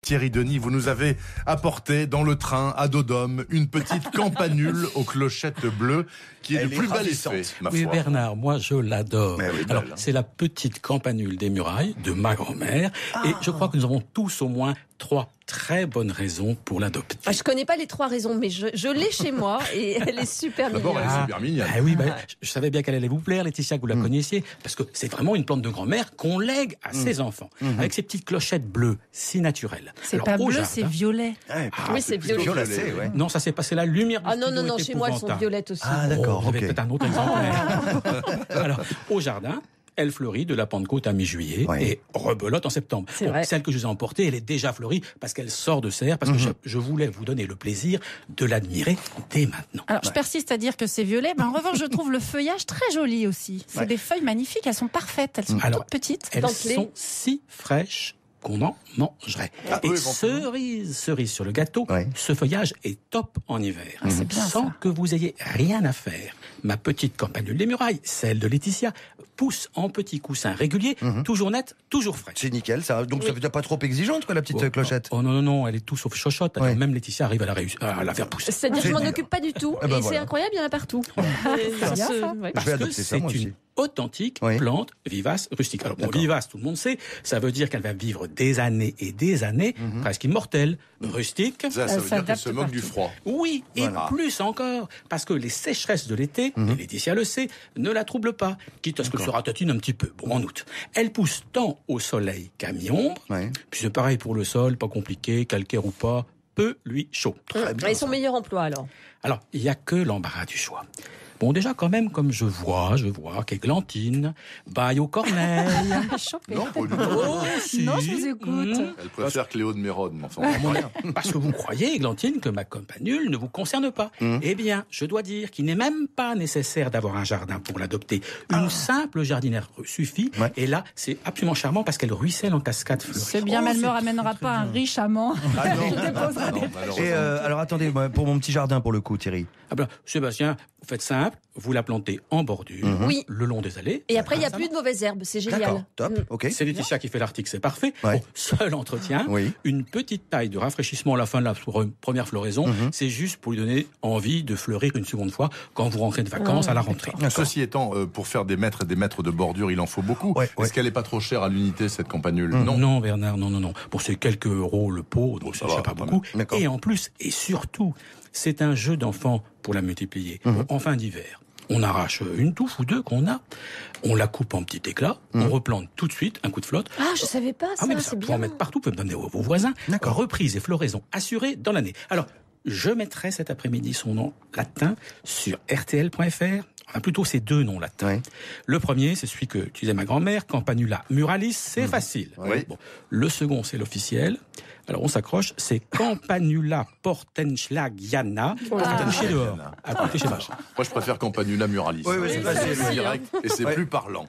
Thierry Denis, vous nous avez apporté dans le train à dos d'homme une petite campanule aux clochettes bleues qui est du plus bel effet, ma foi. Oui, Bernard, moi je l'adore. Oui, Alors, c'est la petite campanule des murailles de ma grand-mère. Et je crois que nous avons tous au moins 3 très bonnes raisons pour l'adopter. Je connais pas les 3 raisons, mais je l'ai chez moi et elle est super mignonne. D'abord, elle est super mignonne. Oui, je savais bien qu'elle allait vous plaire, Laetitia, que vous la connaissiez, parce que c'est vraiment une plante de grand-mère qu'on lègue à ses enfants, avec ces petites clochettes bleues, si naturelles. C'est Alors, pas au bleu, jardin- c'est violet. Oui, c'est violet. Violacé, ouais. Non, ça s'est passé la lumière. Ah non, chez moi, elles sont violettes aussi. Ah d'accord, Vous avez ok. peut-être un autre exemplaire. Alors, au jardin, elle fleurit de la Pentecôte à mi-juillet et rebelote en septembre. C'est vrai. Celle que je vous ai emportée, elle est déjà fleurie parce qu'elle sort de serre, parce que je voulais vous donner le plaisir de l'admirer dès maintenant. Alors, je persiste à dire que c'est violet, mais en revanche, je trouve le feuillage très joli aussi. C'est des feuilles magnifiques, elles sont parfaites, elles sont Alors, toutes petites. Elles dentelées. sont si fraîches qu'on en mangerait. Et cerise sur le gâteau, ce feuillage est top en hiver. C'est bien, Sans ça. que vous ayez rien à faire. Ma petite campanule des murailles, celle de Laetitia, pousse en petits coussins réguliers, toujours nette, toujours fraîche. C'est nickel, ça. Donc ça veut dire pas trop exigeante, quoi, la petite clochette. Oh non, elle est tout sauf chochotte. Alors même Laetitia arrive à la faire pousser. C'est-à-dire que je m'en occupe pas du tout. Eh ben et c'est voilà. incroyable, il y en a partout. C'est bien, ça. Ouais. Parce vais que adopter ça, c'est moi aussi. une authentique plante vivace rustique. Alors bon, vivace, tout le monde sait, ça veut dire qu'elle va vivre des années et des années, presque immortelle, rustique. Ça veut dire qu'elle s'adapte se moque du froid. Oui, et plus encore, parce que les sécheresses de l'été, et Laetitia le sait, ne la troublent pas, quitte à ce qu'elle se ratatine un petit peu, bon, en août. Elle pousse tant au soleil qu'à mi-ombre, puis c'est pareil pour le sol, pas compliqué, calcaire ou pas, peu lui chaud. Et son meilleur emploi alors? Alors, il n'y a que l'embarras du choix. Bon, déjà, quand même, comme je vois qu'Églantine baille aux corneilles. Non, pas du tout. Oh, si. Non, je vous écoute. Elle préfère Cléo de Mérode, mais enfin, Parce que vous croyez, Églantine, que ma campanule ne vous concerne pas. Eh bien, je dois dire qu'il n'est même pas nécessaire d'avoir un jardin pour l'adopter. Une simple jardinière suffit. Et là, c'est absolument charmant parce qu'elle ruisselle en cascade fleurie. C'est bien, mais elle ne me ramènera pas un riche amant. Ah non, Je déposerai des- malheureusement. Et alors attendez, moi, pour mon petit jardin pour le coup, Thierry. Ah ben, Sébastien, vous faites simple, vous la plantez en bordure, Oui. le long des allées. Et après, il n'y a plus de mauvaises herbes. C'est D'accord, génial. top, ok. C'est Laetitia qui fait l'article, c'est parfait. Ouais. Bon, seul entretien, une petite taille de rafraîchissement à la fin de la première floraison, c'est juste pour lui donner envie de fleurir une seconde fois quand vous rentrez de vacances à la rentrée. Ceci étant, pour faire des mètres et des mètres de bordure, il en faut beaucoup. Est-ce qu'elle n'est pas trop chère à l'unité, cette campanule? Non, Bernard, non. Bon, c'est quelques euros le pot, donc ça c'est va, pas quand beaucoup. même. Et en plus, et surtout, c'est un jeu d'enfant pour la multiplier. En fin d'hiver, on arrache une touffe ou deux qu'on a, on la coupe en petits éclats, on replante tout de suite, un coup de flotte. Ah, je savais pas ça, mais ça, c'est vous pouvez en bien. mettre partout, vous pouvez me donner vos voisins. Reprise et floraison assurée dans l'année. Alors, je mettrai cet après-midi son nom latin sur rtl.fr. Enfin, plutôt ces 2 noms latins. Le premier, c'est celui que disait ma grand-mère, Campanula muralis, c'est facile. Bon. Le second, c'est l'officiel. Alors, on s'accroche, c'est Campanula portenschlagiana, à coucher dehors, à côté chez Bach. Moi, je préfère Campanula muralis. Oui, c'est facile. C'est direct et c'est plus parlant.